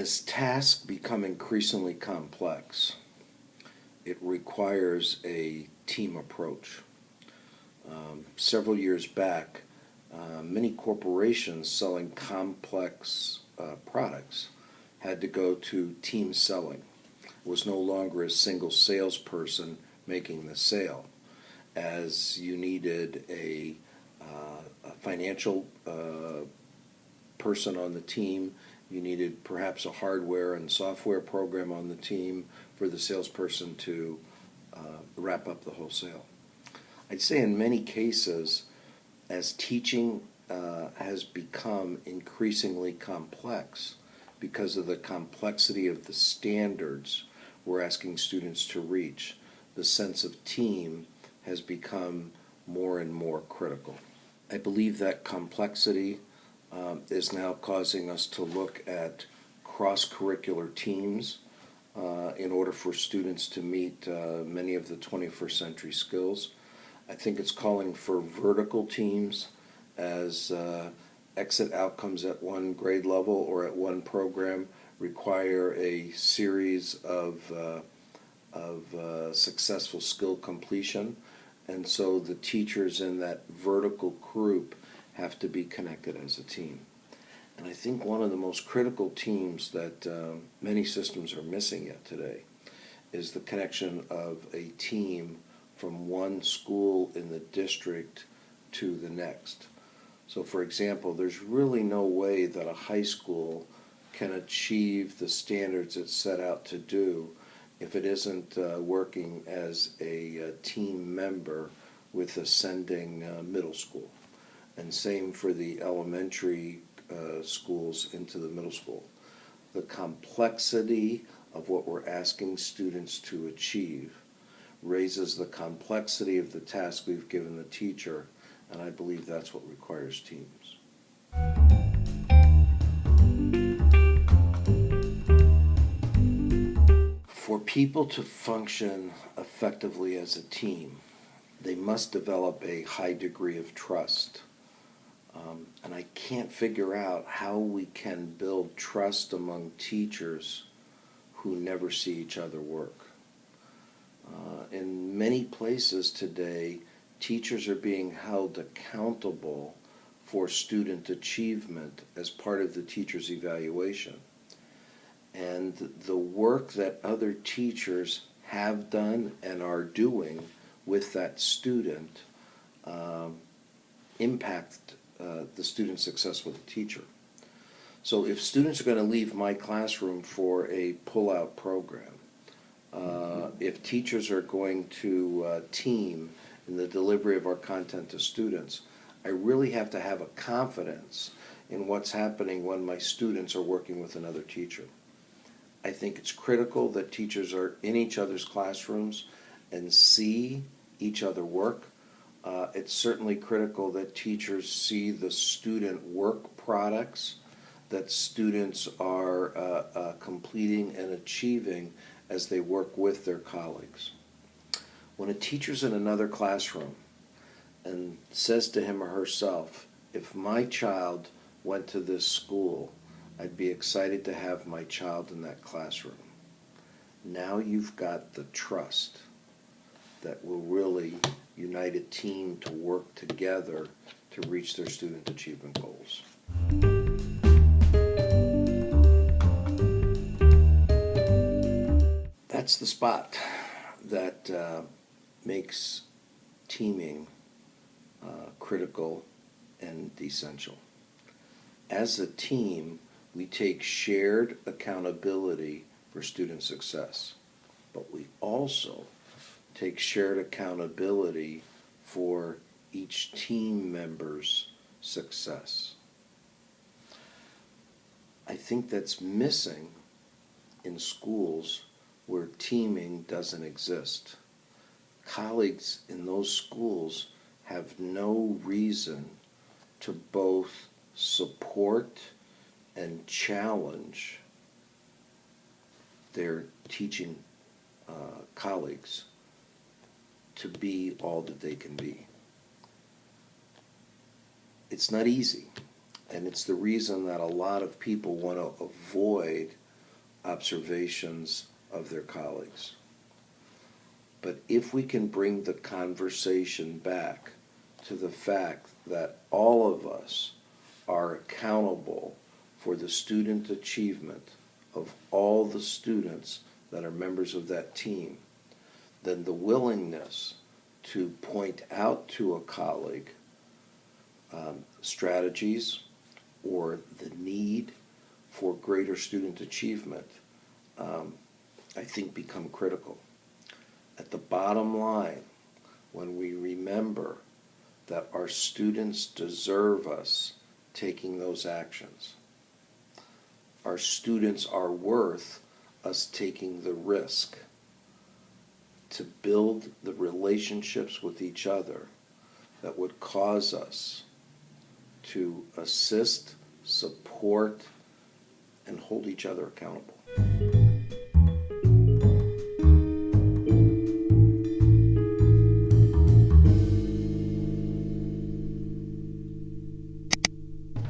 As tasks become increasingly complex, it requires a team approach. Several years back, many corporations selling complex products had to go to team selling. It was no longer a single salesperson making the sale, as you needed a financial person on the team. You needed perhaps a hardware and software program on the team for the salesperson to wrap up the whole sale. I'd say in many cases, as teaching has become increasingly complex because of the complexity of the standards we're asking students to reach, the sense of team has become more and more critical. I believe that complexity is now causing us to look at cross-curricular teams in order for students to meet many of the 21st century skills. I think it's calling for vertical teams as exit outcomes at one grade level or at one program require a series of successful skill completion, and so the teachers in that vertical group have to be connected as a team. And I think one of the most critical teams that many systems are missing yet today is the connection of a team from one school in the district to the next. So for example, there's really no way that a high school can achieve the standards it's set out to do if it isn't working as a team member with ascending middle school. And same for the elementary schools into the middle school. The complexity of what we're asking students to achieve raises the complexity of the task we've given the teacher, and I believe that's what requires teams. For people to function effectively as a team, they must develop a high degree of trust. And I can't figure out how we can build trust among teachers who never see each other work. In many places today, teachers are being held accountable for student achievement as part of the teacher's evaluation. And the work that other teachers have done and are doing with that student impact the student's success with the teacher. So if students are going to leave my classroom for a pull-out program, if teachers are going to team in the delivery of our content to students, I really have to have a confidence in what's happening when my students are working with another teacher. I think it's critical that teachers are in each other's classrooms and see each other work. It's certainly critical that teachers see the student work products that students are completing and achieving as they work with their colleagues. When a teacher's in another classroom and says to him or herself, if my child went to this school, I'd be excited to have my child in that classroom. Now you've got the trust that will really unite a team to work together to reach their student achievement goals. That's the spot that makes teaming critical and essential. As a team, we take shared accountability for student success, but we also take shared accountability for each team member's success. I think that's missing in schools where teaming doesn't exist. Colleagues in those schools have no reason to both support and challenge their teaching colleagues to be all that they can be. It's not easy, and it's the reason that a lot of people want to avoid observations of their colleagues. But if we can bring the conversation back to the fact that all of us are accountable for the student achievement of all the students that are members of that team, then the willingness to point out to a colleague strategies or the need for greater student achievement, I think become critical. At the bottom line, when we remember that our students deserve us taking those actions, our students are worth us taking the risk to build the relationships with each other that would cause us to assist, support, and hold each other accountable.